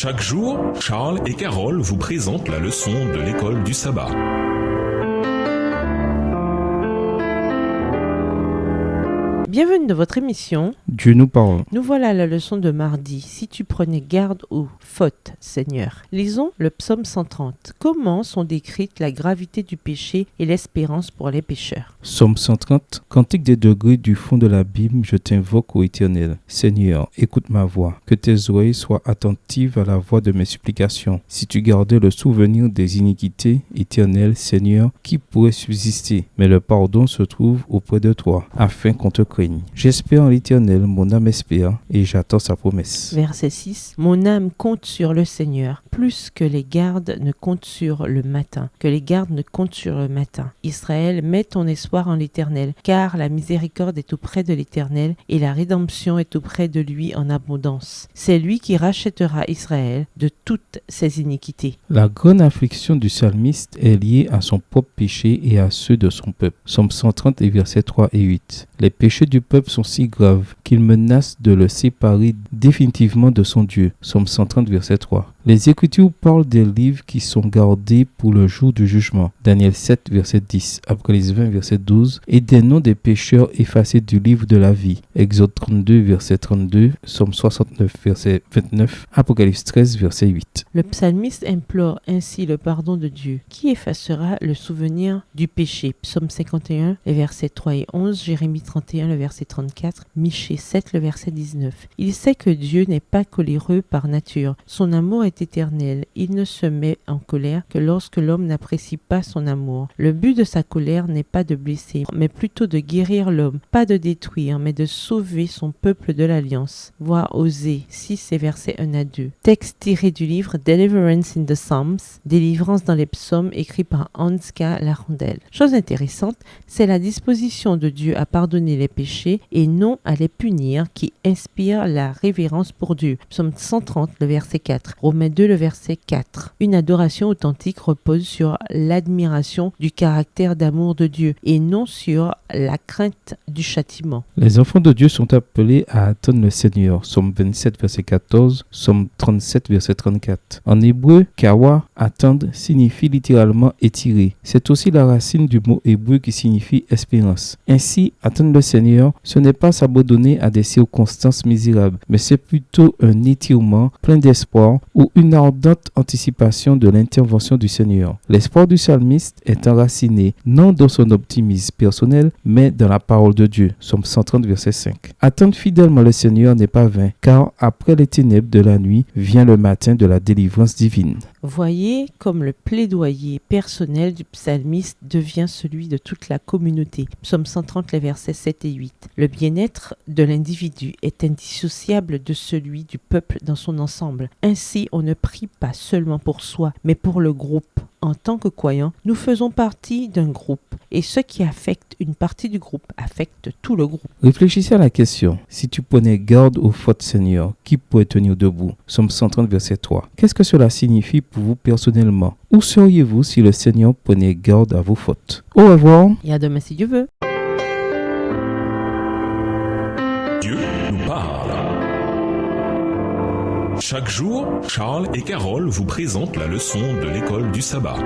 Chaque jour, Charles et Carole vous présentent la leçon de l'école du sabbat. Bienvenue dans votre émission. Dieu nous parle. Nous voilà à la leçon de mardi. Si tu prenais garde aux fautes, Seigneur. Lisons le psaume 130. Comment sont décrites la gravité du péché et l'espérance pour les pécheurs? Psaume 130. Cantique des degrés du fond de l'abîme, je t'invoque ô Éternel. Seigneur, écoute ma voix. Que tes oreilles soient attentives à la voix de mes supplications. Si tu gardais le souvenir des iniquités, Éternel, Seigneur, qui pourrait subsister? Mais le pardon se trouve auprès de toi, afin qu'on te craigne. J'espère en l'Éternel, mon âme espère, et j'attends sa promesse. Verset 6. Mon âme compte sur le Seigneur, plus que les gardes ne comptent sur le matin. Que les gardes ne comptent sur le matin. Israël, mets ton espoir en l'Éternel, car la miséricorde est auprès de l'Éternel, et la rédemption est auprès de lui en abondance. C'est lui qui rachètera Israël de toutes ses iniquités. La grande affliction du psalmiste est liée à son propre péché et à ceux de son peuple. Psaume 130 et versets 3 et 8. Les péchés du peuple sont si graves qu'ils menacent de le séparer définitivement de son Dieu. Psaume 130 verset 3. Les Écritures parlent des livres qui sont gardés pour le jour du jugement. Daniel 7 verset 10, Apocalypse 20 verset 12, et des noms des pécheurs effacés du livre de la vie. Exode 32 verset 32, Psaume 69 verset 29, Apocalypse 13 verset 8. Le psalmiste implore ainsi le pardon de Dieu, qui effacera le souvenir du péché. Psaume 51, les versets 3 et 11, Jérémie 31, le verset 34, Michée 7, le verset 19. Il sait que Dieu n'est pas coléreux par nature. Son amour est éternel. Il ne se met en colère que lorsque l'homme n'apprécie pas son amour. Le but de sa colère n'est pas de blesser, mais plutôt de guérir l'homme, pas de détruire, mais de sauver son peuple de l'alliance. Voir Osée 6 et versets 1 à 2. Texte tiré du livre Deliverance in the Psalms, délivrance dans les psaumes, écrit par Hans K. Larondel. Chose intéressante, c'est la disposition de Dieu à pardonner les péchés et non à les punir qui inspire la révérence pour Dieu. Psaume 130, le verset 4. Romains 2, le verset 4. Une adoration authentique repose sur l'admiration du caractère d'amour de Dieu et non sur la crainte du châtiment. Les enfants de Dieu sont appelés à attendre le Seigneur. Psaume 27, verset 14, Psaume 37, verset 34. En hébreu, kawa, attendre, signifie littéralement étirer. C'est aussi la racine du mot hébreu qui signifie espérance. Ainsi, attendre le Seigneur, ce n'est pas s'abandonner à des circonstances misérables, mais c'est plutôt un étirement plein d'espoir ou une ardente anticipation de l'intervention du Seigneur. L'espoir du psalmiste est enraciné non dans son optimisme personnel, mais dans la parole de Dieu. Psaume 130, verset 5. Attendre fidèlement le Seigneur n'est pas vain, car après les ténèbres de la nuit vient le matin de la délivrance divine. Voyez comme le plaidoyer personnel du psalmiste devient celui de toute la communauté. Psaume 130, les versets 7 et 8. Le bien-être de l'individu est indissociable de celui du peuple dans son ensemble. Ainsi, on ne prie pas seulement pour soi, mais pour le groupe. En tant que croyants, nous faisons partie d'un groupe et ce qui affecte une partie du groupe affecte tout le groupe. Réfléchissez à la question. Si tu prenais garde aux fautes, Seigneur, qui pourrait tenir debout? Psaume 130, verset 3. Qu'est-ce que cela signifie pour vous personnellement? Où seriez-vous si le Seigneur prenait garde à vos fautes? Au revoir. Et à demain si Dieu veut. Dieu nous parle. Chaque jour, Charles et Carole vous présentent la leçon de l'école du sabbat.